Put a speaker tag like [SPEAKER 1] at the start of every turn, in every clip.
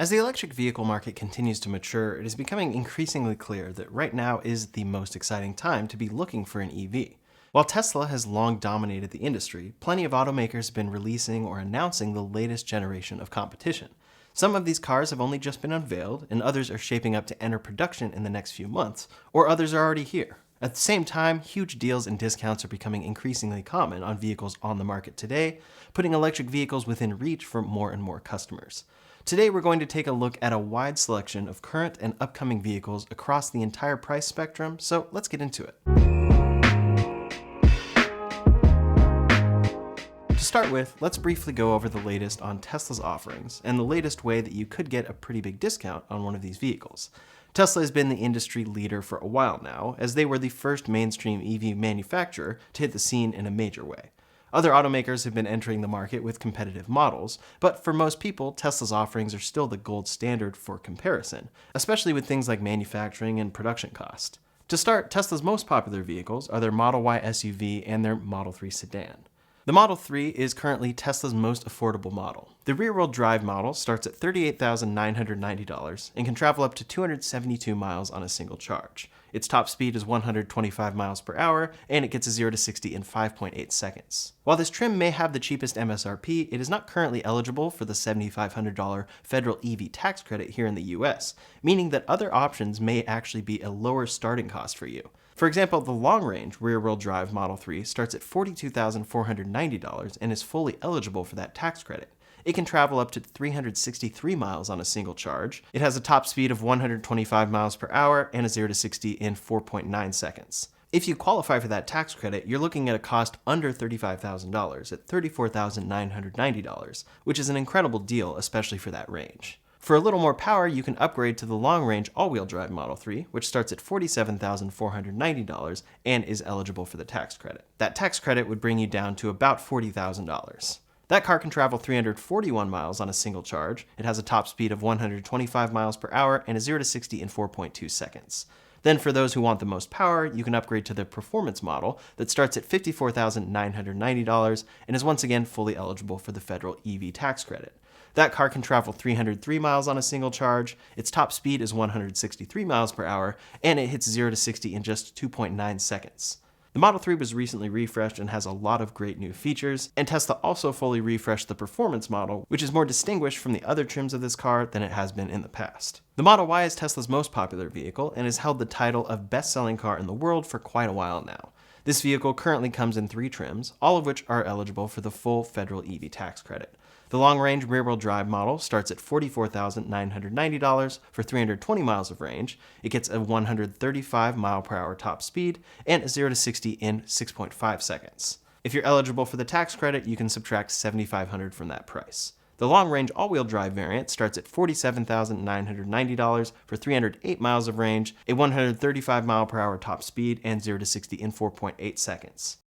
[SPEAKER 1] As the electric vehicle market continues to mature, it is becoming increasingly clear that right now is the most exciting time to be looking for an EV. While Tesla has long dominated the industry, plenty of automakers have been releasing or announcing the latest generation of competition. Some of these cars have only just been unveiled, and others are shaping up to enter production in the next few months, or others are already here. At the same time, huge deals and discounts are becoming increasingly common on vehicles on the market today, putting electric vehicles within reach for more and more customers. Today, we're going to take a look at a wide selection of current and upcoming vehicles across the entire price spectrum, so let's get into it. To start with, let's briefly go over the latest on Tesla's offerings and the latest way that you could get a pretty big discount on one of these vehicles. Tesla has been the industry leader for a while now, as they were the first mainstream EV manufacturer to hit the scene in a major way. Other automakers have been entering the market with competitive models, but for most people, Tesla's offerings are still the gold standard for comparison, especially with things like manufacturing and production cost. To start, Tesla's most popular vehicles are their Model Y SUV and their Model 3 sedan. The Model 3 is currently Tesla's most affordable model. The rear-wheel drive model starts at $38,990 and can travel up to 272 miles on a single charge. Its top speed is 125 miles per hour, and it gets a 0 to 60 in 5.8 seconds. While this trim may have the cheapest MSRP, it is not currently eligible for the $7,500 federal EV tax credit here in the US, meaning that other options may actually be a lower starting cost for you. For example, the long-range rear-wheel drive Model 3 starts at $42,490 and is fully eligible for that tax credit. It can travel up to 363 miles on a single charge. It has a top speed of 125 miles per hour and a 0 to 60 in 4.9 seconds. If you qualify for that tax credit, you're looking at a cost under $35,000 at $34,990, which is an incredible deal, especially for that range. For a little more power, you can upgrade to the long-range all-wheel drive Model 3, which starts at $47,490 and is eligible for the tax credit. That tax credit would bring you down to about $40,000. That car can travel 341 miles on a single charge. It has a top speed of 125 miles per hour and a 0 to 60 in 4.2 seconds. Then for those who want the most power, you can upgrade to the performance model that starts at $54,990 and is once again fully eligible for the federal EV tax credit. That car can travel 303 miles on a single charge, its top speed is 163 miles per hour, and it hits 0 to 60 in just 2.9 seconds. The Model 3 was recently refreshed and has a lot of great new features, and Tesla also fully refreshed the performance model, which is more distinguished from the other trims of this car than it has been in the past. The Model Y is Tesla's most popular vehicle and has held the title of best-selling car in the world for quite a while now. This vehicle currently comes in 3 trims, all of which are eligible for the full federal EV tax credit. The long-range rear-wheel drive model starts at $44,990 for 320 miles of range. It gets a 135 mile per hour top speed and a 0 to 60 in 6.5 seconds. If you're eligible for the tax credit, you can subtract $7,500 from that price. The long-range all-wheel drive variant starts at $47,990 for 308 miles of range, a 135 mile per hour top speed, and 0 to 60 in 4.8 seconds.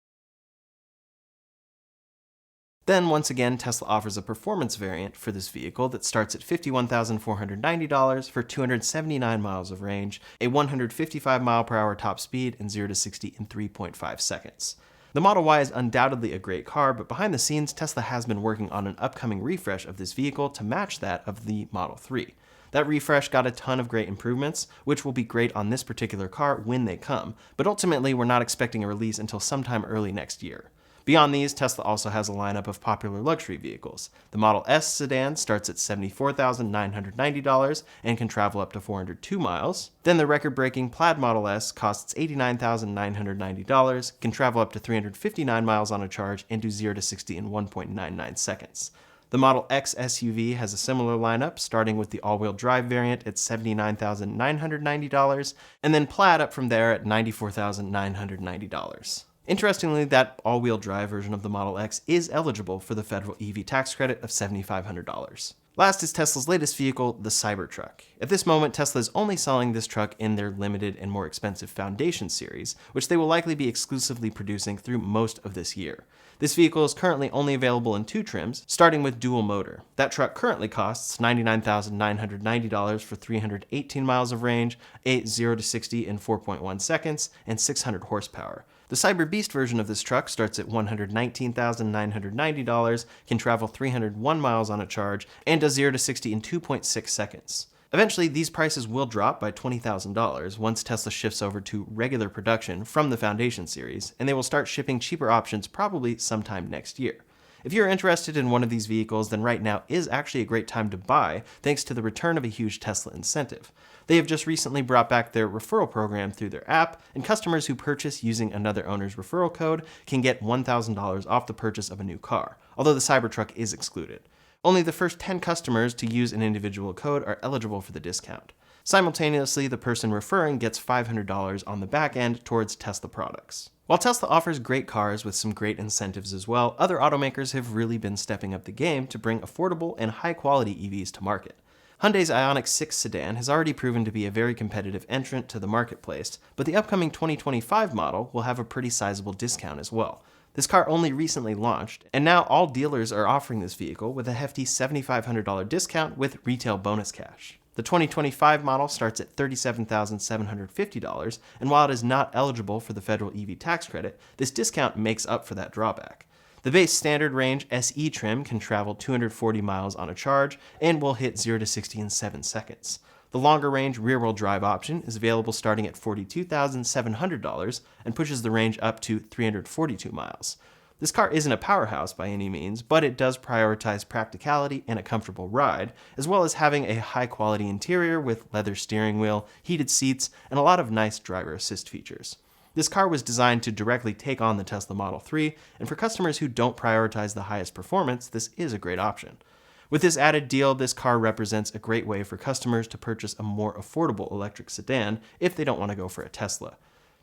[SPEAKER 1] Then, once again, Tesla offers a performance variant for this vehicle that starts at $51,490 for 279 miles of range, a 155 mile per hour top speed, and 0 to 60 in 3.5 seconds. The Model Y is undoubtedly a great car, but behind the scenes, Tesla has been working on an upcoming refresh of this vehicle to match that of the Model 3. That refresh got a ton of great improvements, which will be great on this particular car when they come, but ultimately we're not expecting a release until sometime early next year. Beyond these, Tesla also has a lineup of popular luxury vehicles. The Model S sedan starts at $74,990 and can travel up to 402 miles. Then the record-breaking Plaid Model S costs $89,990, can travel up to 359 miles on a charge, and do 0 to 60 in 1.99 seconds. The Model X SUV has a similar lineup, starting with the all-wheel drive variant at $79,990, and then Plaid up from there at $94,990. Interestingly, that all-wheel drive version of the Model X is eligible for the federal EV tax credit of $7,500. Last is Tesla's latest vehicle, the Cybertruck. At this moment, Tesla is only selling this truck in their limited and more expensive Foundation series, which they will likely be exclusively producing through most of this year. This vehicle is currently only available in 2 trims, starting with dual motor. That truck currently costs $99,990 for 318 miles of range, a 0 to 60 in 4.1 seconds, and 600 horsepower. The Cyber Beast version of this truck starts at $119,990, can travel 301 miles on a charge, and does 0 to 60 in 2.6 seconds. Eventually, these prices will drop by $20,000 once Tesla shifts over to regular production from the Foundation series, and they will start shipping cheaper options probably sometime next year. If you're interested in one of these vehicles, then right now is actually a great time to buy, thanks to the return of a huge Tesla incentive. They have just recently brought back their referral program through their app, and customers who purchase using another owner's referral code can get $1,000 off the purchase of a new car, although the Cybertruck is excluded. Only the first 10 customers to use an individual code are eligible for the discount. Simultaneously, the person referring gets $500 on the back end towards Tesla products. While Tesla offers great cars with some great incentives as well, other automakers have really been stepping up the game to bring affordable and high-quality EVs to market. Hyundai's Ioniq 6 sedan has already proven to be a very competitive entrant to the marketplace, but the upcoming 2025 model will have a pretty sizable discount as well. This car only recently launched, and now all dealers are offering this vehicle with a hefty $7,500 discount with retail bonus cash. The 2025 model starts at $37,750, and while it is not eligible for the federal EV tax credit, this discount makes up for that drawback. The base standard range SE trim can travel 240 miles on a charge and will hit 0 to 60 in 7 seconds. The longer range rear-wheel drive option is available starting at $42,700 and pushes the range up to 342 miles. This car isn't a powerhouse by any means, but it does prioritize practicality and a comfortable ride, as well as having a high-quality interior with leather steering wheel, heated seats, and a lot of nice driver assist features. This car was designed to directly take on the Tesla Model 3, and for customers who don't prioritize the highest performance, this is a great option. With this added deal, this car represents a great way for customers to purchase a more affordable electric sedan if they don't want to go for a Tesla.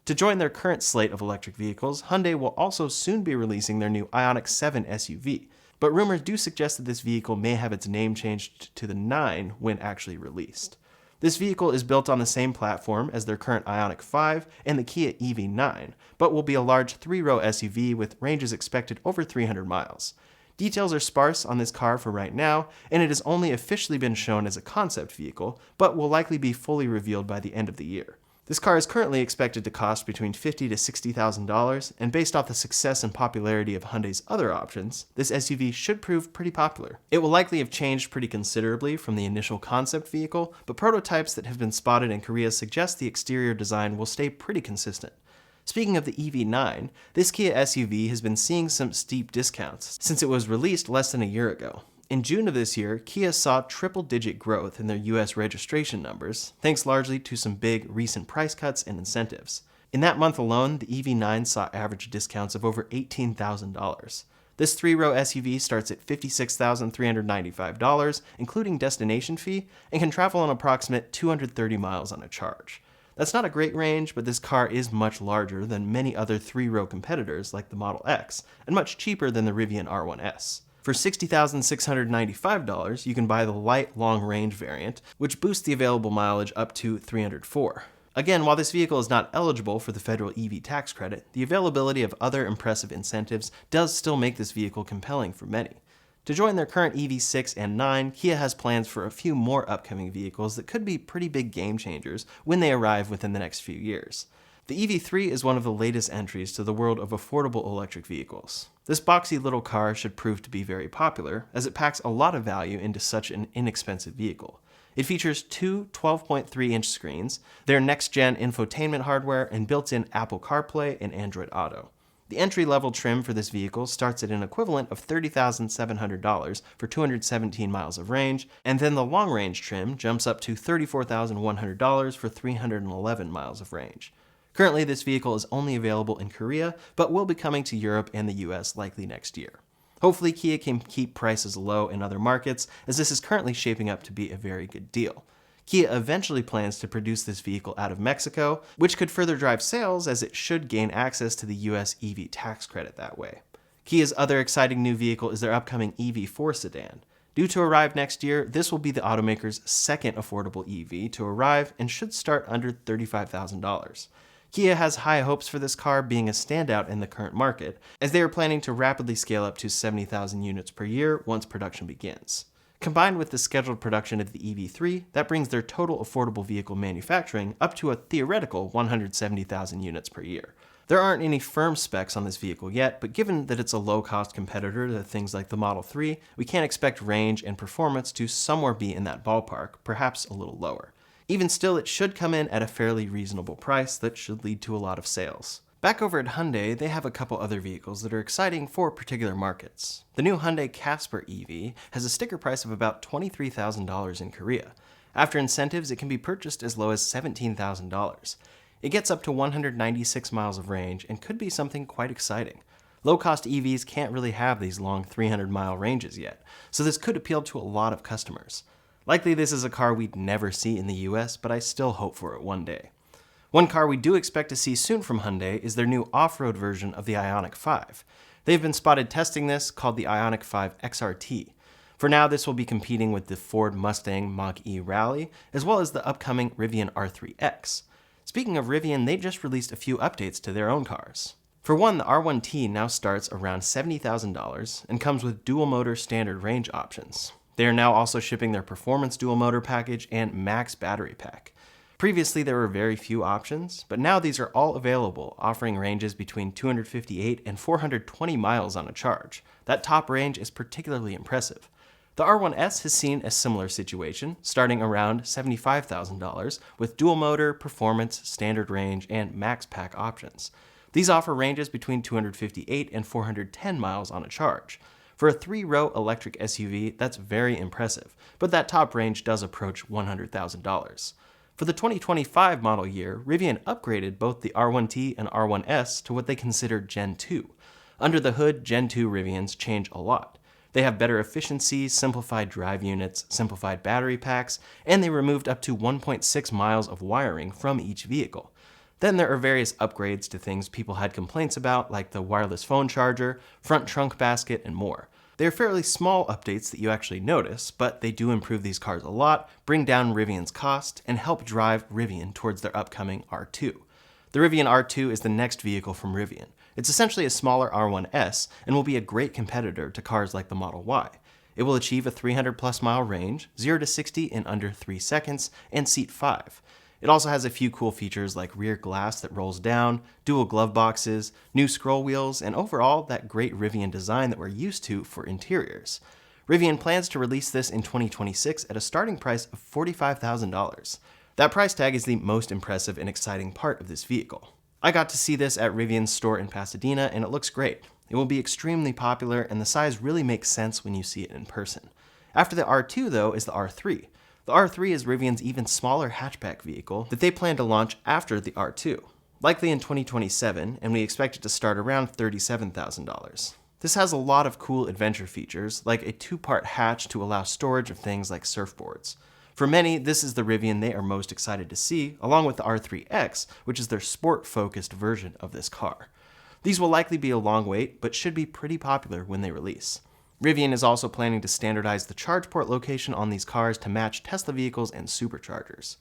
[SPEAKER 1] To join their current slate of electric vehicles, Hyundai will also soon be releasing their new Ioniq 7 SUV, but rumors do suggest that this vehicle may have its name changed to the 9 when actually released. This vehicle is built on the same platform as their current Ioniq 5 and the Kia EV9, but will be a large 3-row SUV with ranges expected over 300 miles. Details are sparse on this car for right now, and it has only officially been shown as a concept vehicle, but will likely be fully revealed by the end of the year. This car is currently expected to cost between $50,000 to $60,000, and based off the success and popularity of Hyundai's other options, this SUV should prove pretty popular. It will likely have changed pretty considerably from the initial concept vehicle, but prototypes that have been spotted in Korea suggest the exterior design will stay pretty consistent. Speaking of the EV9, this Kia SUV has been seeing some steep discounts since it was released less than a year ago. In June of this year, Kia saw triple-digit growth in their US registration numbers, thanks largely to some big recent price cuts and incentives. In that month alone, the EV9 saw average discounts of over $18,000. This 3-row SUV starts at $56,395, including destination fee, and can travel an approximate 230 miles on a charge. That's not a great range, but this car is much larger than many other 3-row competitors like the Model X, and much cheaper than the Rivian R1S. For $60,695, you can buy the light long-range variant, which boosts the available mileage up to 304. Again, while this vehicle is not eligible for the federal EV tax credit, the availability of other impressive incentives does still make this vehicle compelling for many. To join their current EV6 and 9, Kia has plans for a few more upcoming vehicles that could be pretty big game changers when they arrive within the next few years. The EV3 is one of the latest entries to the world of affordable electric vehicles. This boxy little car should prove to be very popular, as it packs a lot of value into such an inexpensive vehicle. It features two 12.3-inch screens, their next-gen infotainment hardware, and built-in Apple CarPlay and Android Auto. The entry-level trim for this vehicle starts at an equivalent of $30,700 for 217 miles of range, and then the long-range trim jumps up to $34,100 for 311 miles of range. Currently, this vehicle is only available in Korea, but will be coming to Europe and the US likely next year. Hopefully, Kia can keep prices low in other markets, as this is currently shaping up to be a very good deal. Kia eventually plans to produce this vehicle out of Mexico, which could further drive sales as it should gain access to the US EV tax credit that way. Kia's other exciting new vehicle is their upcoming EV4 sedan. Due to arrive next year, this will be the automaker's second affordable EV to arrive and should start under $35,000. Kia has high hopes for this car being a standout in the current market, as they are planning to rapidly scale up to 70,000 units per year once production begins. Combined with the scheduled production of the EV3, that brings their total affordable vehicle manufacturing up to a theoretical 170,000 units per year. There aren't any firm specs on this vehicle yet, but given that it's a low-cost competitor to things like the Model 3, we can expect range and performance to somewhere be in that ballpark, perhaps a little lower. Even still, it should come in at a fairly reasonable price that should lead to a lot of sales. Back over at Hyundai, they have a couple other vehicles that are exciting for particular markets. The new Hyundai Casper EV has a sticker price of about $23,000 in Korea. After incentives, it can be purchased as low as $17,000. It gets up to 196 miles of range and could be something quite exciting. Low-cost EVs can't really have these long 300-mile ranges yet, so this could appeal to a lot of customers. Likely this is a car we'd never see in the US, but I still hope for it one day. One car we do expect to see soon from Hyundai is their new off-road version of the Ioniq 5. They've been spotted testing this, called the Ioniq 5 XRT. For now, this will be competing with the Ford Mustang Mach-E Rally, as well as the upcoming Rivian R3X. Speaking of Rivian, they just released a few updates to their own cars. For one, the R1T now starts around $70,000 and comes with dual-motor standard range options. They are now also shipping their Performance Dual Motor Package and Max Battery Pack. Previously, there were very few options, but now these are all available, offering ranges between 258 and 420 miles on a charge. That top range is particularly impressive. The R1S has seen a similar situation, starting around $75,000 with dual motor, performance, standard range, and max pack options. These offer ranges between 258 and 410 miles on a charge. For a 3-row electric SUV, that's very impressive, but that top range does approach $100,000. For the 2025 model year, Rivian upgraded both the R1T and R1S to what they consider Gen 2. Under the hood, Gen 2 Rivians change a lot. They have better efficiency, simplified drive units, simplified battery packs, and they removed up to 1.6 miles of wiring from each vehicle. Then there are various upgrades to things people had complaints about, like the wireless phone charger, front trunk basket, and more. They are fairly small updates that you actually notice, but they do improve these cars a lot, bring down Rivian's cost, and help drive Rivian towards their upcoming R2. The Rivian R2 is the next vehicle from Rivian. It's essentially a smaller R1S and will be a great competitor to cars like the Model Y. It will achieve a 300-plus mile range, 0 to 60 in under 3 seconds, and seat 5. It also has a few cool features like rear glass that rolls down, dual glove boxes, new scroll wheels, and overall that great Rivian design that we're used to for interiors. Rivian plans to release this in 2026 at a starting price of $45,000. That price tag is the most impressive and exciting part of this vehicle. I got to see this at Rivian's store in Pasadena, and it looks great. It will be extremely popular, and the size really makes sense when you see it in person. After the R2, though, is the R3. The R3 is Rivian's even smaller hatchback vehicle that they plan to launch after the R2, likely in 2027, and we expect it to start around $37,000. This has a lot of cool adventure features, like a 2-part hatch to allow storage of things like surfboards. For many, this is the Rivian they are most excited to see, along with the R3X, which is their sport-focused version of this car. These will likely be a long wait, but should be pretty popular when they release. Rivian is also planning to standardize the charge port location on these cars to match Tesla vehicles and superchargers.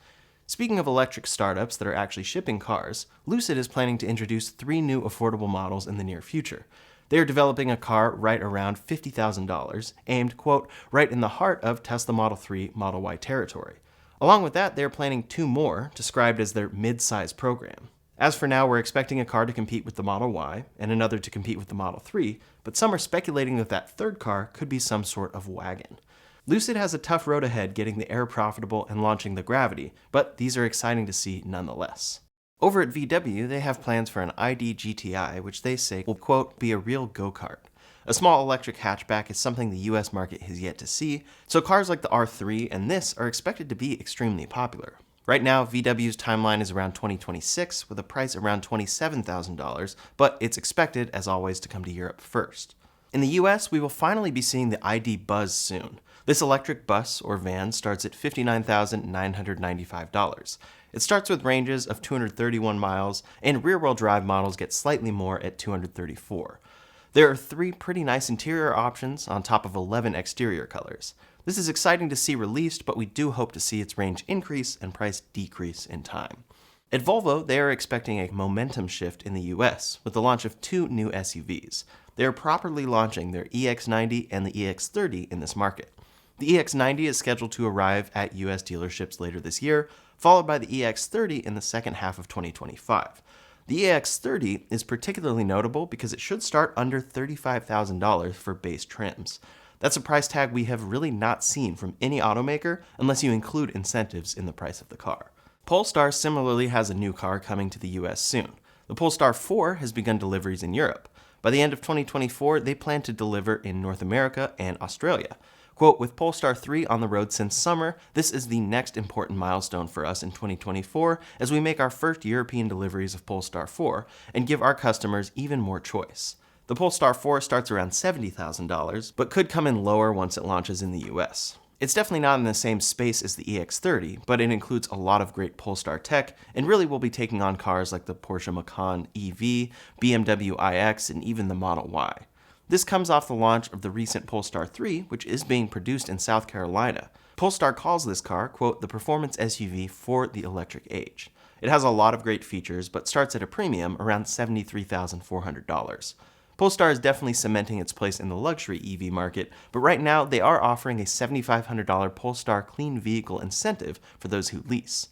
[SPEAKER 1] Speaking of electric startups that are actually shipping cars, Lucid is planning to introduce 3 new affordable models in the near future. They are developing a car right around $50,000, aimed, quote, right in the heart of Tesla Model 3, Model Y territory. Along with that, they are planning 2 more, described as their mid-size program. As for now, we're expecting a car to compete with the Model Y, and another to compete with the Model 3, but some are speculating that that third car could be some sort of wagon. Lucid has a tough road ahead getting the Air profitable and launching the Gravity, but these are exciting to see nonetheless. Over at VW, they have plans for an ID GTI, which they say will, quote, be a real go-kart. A small electric hatchback is something the US market has yet to see, so cars like the R3 and this are expected to be extremely popular. Right now, VW's timeline is around 2026, with a price around $27,000, but it's expected, as always, to come to Europe first. In the US, we will finally be seeing the ID Buzz soon. This electric bus or van starts at $59,995. It starts with ranges of 231 miles, and rear-wheel drive models get slightly more at 234. There are 3 pretty nice interior options on top of 11 exterior colors. This is exciting to see released, but we do hope to see its range increase and price decrease in time. At Volvo, they are expecting a momentum shift in the US with the launch of 2 new SUVs. They are properly launching their EX90 and the EX30 in this market. The EX90 is scheduled to arrive at US dealerships later this year, followed by the EX30 in the second half of 2025. The EX30 is particularly notable because it should start under $35,000 for base trims. That's a price tag we have really not seen from any automaker unless you include incentives in the price of the car. Polestar similarly has a new car coming to the US soon. The Polestar 4 has begun deliveries in Europe. By the end of 2024, they plan to deliver in North America and Australia. Quote, with Polestar 3 on the road since summer, this is the next important milestone for us in 2024 as we make our first European deliveries of Polestar 4 and give our customers even more choice. The Polestar 4 starts around $70,000, but could come in lower once it launches in the US. It's definitely not in the same space as the EX30, but it includes a lot of great Polestar tech and really will be taking on cars like the Porsche Macan EV, BMW iX, and even the Model Y. This comes off the launch of the recent Polestar 3, which is being produced in South Carolina. Polestar calls this car, quote, the performance SUV for the electric age. It has a lot of great features, but starts at a premium around $73,400. Polestar is definitely cementing its place in the luxury EV market, but right now they are offering a $7,500 Polestar clean vehicle incentive for those who lease.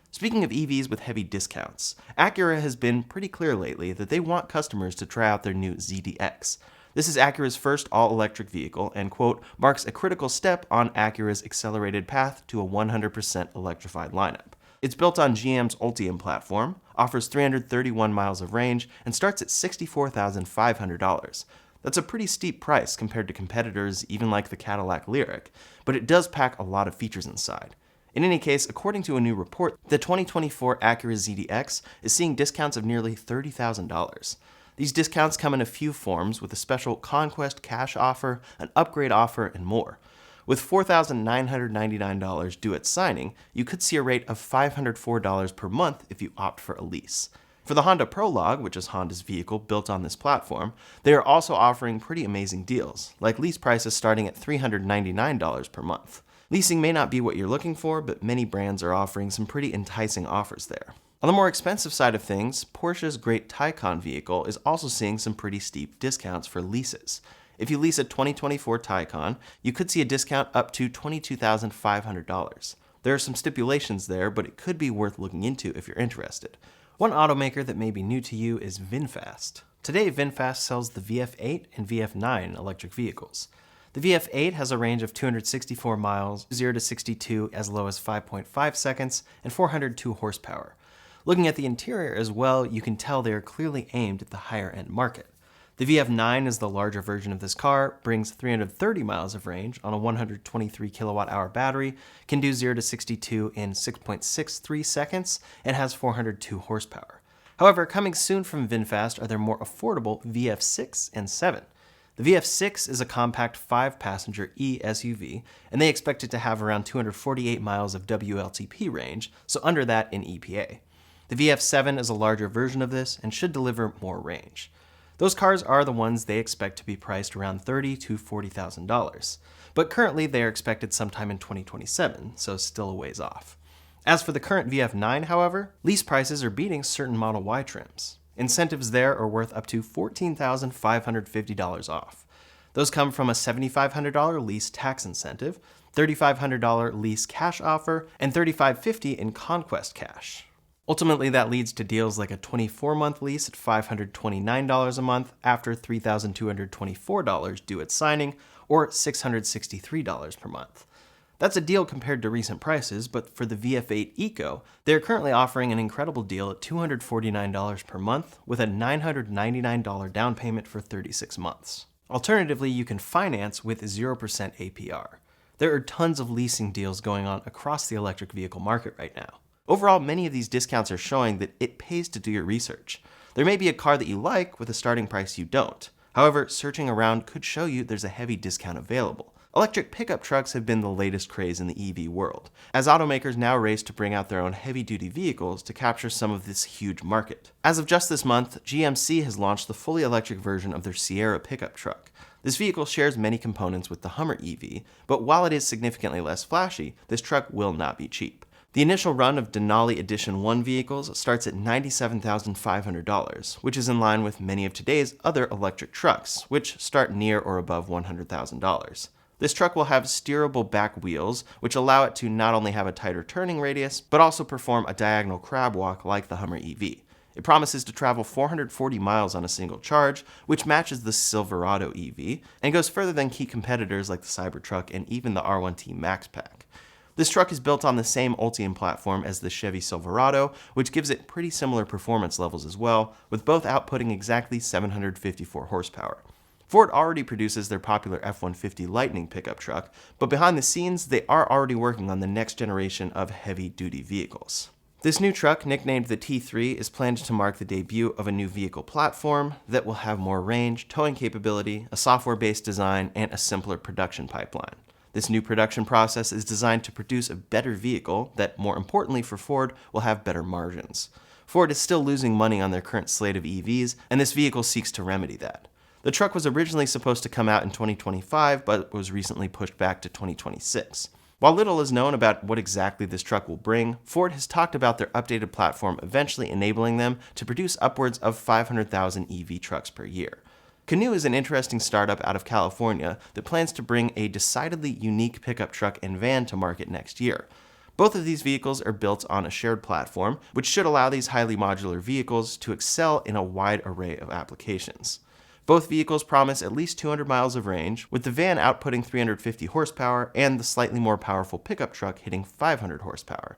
[SPEAKER 1] Speaking of EVs with heavy discounts, Acura has been pretty clear lately that they want customers to try out their new ZDX. This is Acura's first all-electric vehicle and, quote, marks a critical step on Acura's accelerated path to a 100% electrified lineup. It's built on GM's Ultium platform, offers 331 miles of range, and starts at $64,500. That's a pretty steep price compared to competitors even like the Cadillac Lyriq, but it does pack a lot of features inside. In any case, according to a new report, the 2024 Acura ZDX is seeing discounts of nearly $30,000. These discounts come in a few forms with a special Conquest cash offer, an upgrade offer, and more. With $4,999 due at signing, you could see a rate of $504 per month if you opt for a lease. For the Honda Prologue, which is Honda's vehicle built on this platform, they are also offering pretty amazing deals, like lease prices starting at $399 per month. Leasing may not be what you're looking for, but many brands are offering some pretty enticing offers there. On the more expensive side of things, Porsche's great Taycan vehicle is also seeing some pretty steep discounts for leases. If you lease a 2024 Taycan, you could see a discount up to $22,500. There are some stipulations there, but it could be worth looking into if you're interested. One automaker that may be new to you is VinFast. Today, VinFast sells the VF8 and VF9 electric vehicles. The VF8 has a range of 264 miles, 0 to 62 as low as 5.5 seconds, and 402 horsepower. Looking at the interior as well, you can tell they are clearly aimed at the higher-end market. The VF9 is the larger version of this car, brings 330 miles of range on a 123 kilowatt-hour battery, can do 0 to 62 in 6.63 seconds, and has 402 horsepower. However, coming soon from VinFast are their more affordable VF6 and 7. The VF6 is a compact 5-passenger e-SUV, and they expect it to have around 248 miles of WLTP range, so under that in EPA. The VF7 is a larger version of this and should deliver more range. Those cars are the ones they expect to be priced around $30,000 to $40,000, but currently they are expected sometime in 2027, so still a ways off. As for the current VF9, however, lease prices are beating certain Model Y trims. Incentives there are worth up to $14,550 off. Those come from a $7,500 lease tax incentive, $3,500 lease cash offer, and $3,550 in Conquest cash. Ultimately, that leads to deals like a 24-month lease at $529 a month after $3,224 due at signing, or $663 per month. That's a deal compared to recent prices, but for the VF8 Eco, they're currently offering an incredible deal at $249 per month with a $999 down payment for 36 months. Alternatively, you can finance with 0% APR. There are tons of leasing deals going on across the electric vehicle market right now. Overall, many of these discounts are showing that it pays to do your research. There may be a car that you like with a starting price you don't. However, searching around could show you there's a heavy discount available. Electric pickup trucks have been the latest craze in the EV world, as automakers now race to bring out their own heavy-duty vehicles to capture some of this huge market. As of just this month, GMC has launched the fully electric version of their Sierra pickup truck. This vehicle shares many components with the Hummer EV, but while it is significantly less flashy, this truck will not be cheap. The initial run of Denali Edition 1 vehicles starts at $97,500, which is in line with many of today's other electric trucks, which start near or above $100,000. This truck will have steerable back wheels, which allow it to not only have a tighter turning radius, but also perform a diagonal crab walk like the Hummer EV. It promises to travel 440 miles on a single charge, which matches the Silverado EV, and goes further than key competitors like the Cybertruck and even the R1T Max Pack. This truck is built on the same Ultium platform as the Chevy Silverado, which gives it pretty similar performance levels as well, with both outputting exactly 754 horsepower. Ford already produces their popular F-150 Lightning pickup truck, but behind the scenes, they are already working on the next generation of heavy-duty vehicles. This new truck, nicknamed the T3, is planned to mark the debut of a new vehicle platform that will have more range, towing capability, a software-based design, and a simpler production pipeline. This new production process is designed to produce a better vehicle that, more importantly for Ford, will have better margins. Ford is still losing money on their current slate of EVs, and this vehicle seeks to remedy that. The truck was originally supposed to come out in 2025, but was recently pushed back to 2026. While little is known about what exactly this truck will bring, Ford has talked about their updated platform eventually enabling them to produce upwards of 500,000 EV trucks per year. Canoo is an interesting startup out of California that plans to bring a decidedly unique pickup truck and van to market next year. Both of these vehicles are built on a shared platform, which should allow these highly modular vehicles to excel in a wide array of applications. Both vehicles promise at least 200 miles of range, with the van outputting 350 horsepower and the slightly more powerful pickup truck hitting 500 horsepower.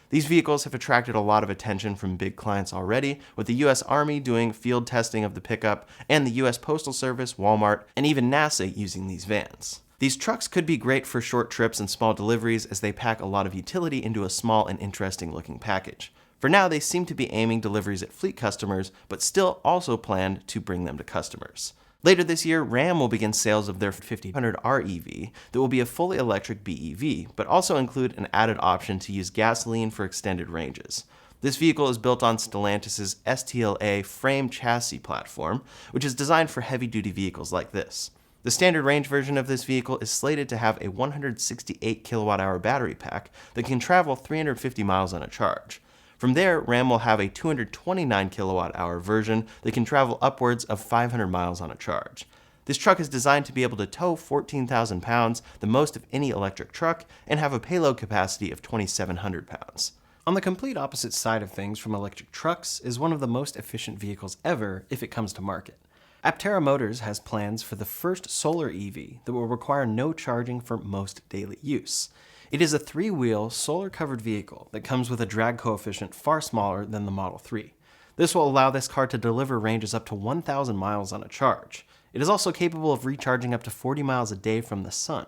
[SPEAKER 1] These vehicles have attracted a lot of attention from big clients already, with the US Army doing field testing of the pickup, and the US Postal Service, Walmart, and even NASA using these vans. These trucks could be great for short trips and small deliveries as they pack a lot of utility into a small and interesting looking package. For now, they seem to be aiming deliveries at fleet customers, but still also planned to bring them to customers. Later this year, Ram will begin sales of their 1500R EV that will be a fully electric BEV, but also include an added option to use gasoline for extended ranges. This vehicle is built on Stellantis' STLA frame chassis platform, which is designed for heavy-duty vehicles like this. The standard range version of this vehicle is slated to have a 168 kWh battery pack that can travel 350 miles on a charge. From there, Ram will have a 229 kWh version that can travel upwards of 500 miles on a charge. This truck is designed to be able to tow 14,000 pounds, the most of any electric truck, and have a payload capacity of 2,700 pounds. On the complete opposite side of things from electric trucks is one of the most efficient vehicles ever if it comes to market. Aptera Motors has plans for the first solar EV that will require no charging for most daily use. It is a 3-wheel, solar-covered vehicle that comes with a drag coefficient far smaller than the Model 3. This will allow this car to deliver ranges up to 1,000 miles on a charge. It is also capable of recharging up to 40 miles a day from the sun.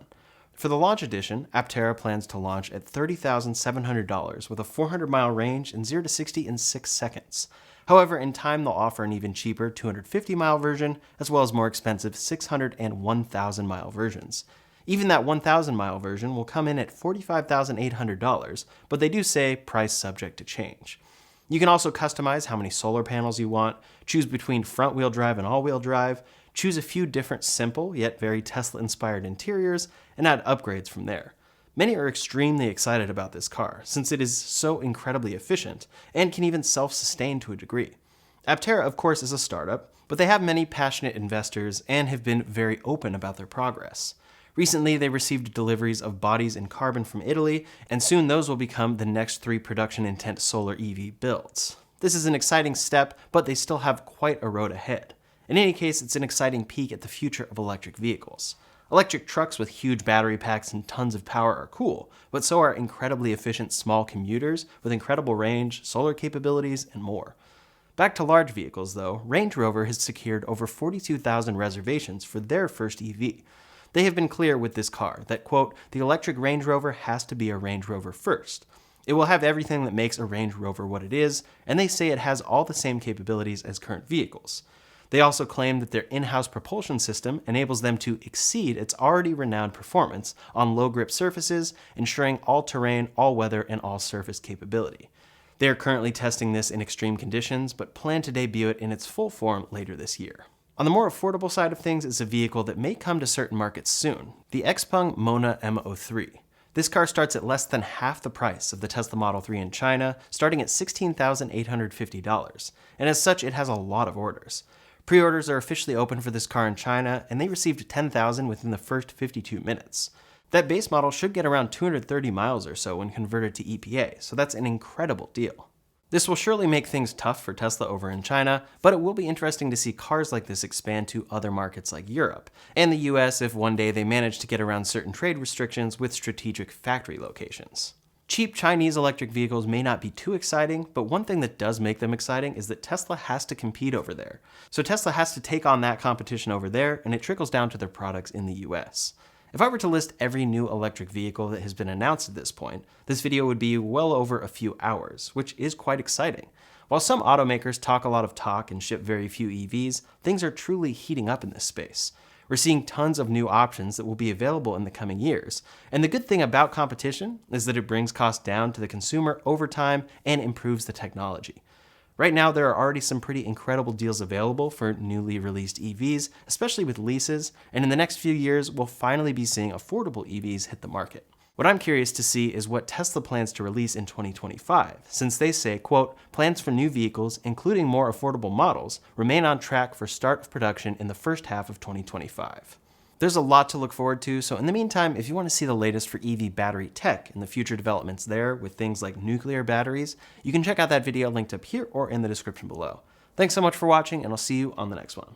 [SPEAKER 1] For the launch edition, Aptera plans to launch at $30,700 with a 400-mile range and 0 to 60 in 6 seconds. However, in time they'll offer an even cheaper 250-mile version, as well as more expensive 600 and 1,000-mile versions. Even that 1,000-mile version will come in at $45,800, but they do say price subject to change. You can also customize how many solar panels you want, choose between front-wheel drive and all-wheel drive, choose a few different simple yet very Tesla-inspired interiors, and add upgrades from there. Many are extremely excited about this car, since it is so incredibly efficient and can even self-sustain to a degree. Aptera, of course, is a startup, but they have many passionate investors and have been very open about their progress. Recently, they received deliveries of bodies in carbon from Italy, and soon those will become the next 3 production intent solar EV builds. This is an exciting step, but they still have quite a road ahead. In any case, it's an exciting peek at the future of electric vehicles. Electric trucks with huge battery packs and tons of power are cool, but so are incredibly efficient small commuters with incredible range, solar capabilities, and more. Back to large vehicles, though, Range Rover has secured over 42,000 reservations for their first EV. They have been clear with this car that, quote, the electric Range Rover has to be a Range Rover first. It will have everything that makes a Range Rover what it is, and they say it has all the same capabilities as current vehicles. They also claim that their in-house propulsion system enables them to exceed its already renowned performance on low-grip surfaces, ensuring all-terrain, all-weather, and all-surface capability. They are currently testing this in extreme conditions, but plan to debut it in its full form later this year. On the more affordable side of things is a vehicle that may come to certain markets soon, the Xpeng Mona M03. This car starts at less than half the price of the Tesla Model 3 in China, starting at $16,850, and as such it has a lot of orders. Pre-orders are officially open for this car in China, and they received 10,000 within the first 52 minutes. That base model should get around 230 miles or so when converted to EPA, so that's an incredible deal. This will surely make things tough for Tesla over in China, but it will be interesting to see cars like this expand to other markets like Europe, and the US if one day they manage to get around certain trade restrictions with strategic factory locations. Cheap Chinese electric vehicles may not be too exciting, but one thing that does make them exciting is that Tesla has to compete over there. So Tesla has to take on that competition over there, and it trickles down to their products in the US. If I were to list every new electric vehicle that has been announced at this point, this video would be well over a few hours, which is quite exciting. While some automakers talk a lot of talk and ship very few EVs, things are truly heating up in this space. We're seeing tons of new options that will be available in the coming years. And the good thing about competition is that it brings costs down to the consumer over time and improves the technology. Right now, there are already some pretty incredible deals available for newly released EVs, especially with leases, and in the next few years, we'll finally be seeing affordable EVs hit the market. What I'm curious to see is what Tesla plans to release in 2025, since they say, quote, plans for new vehicles, including more affordable models, remain on track for start of production in the first half of 2025. There's a lot to look forward to, so in the meantime, if you want to see the latest for EV battery tech and the future developments there with things like nuclear batteries, you can check out that video linked up here or in the description below. Thanks so much for watching, and I'll see you on the next one.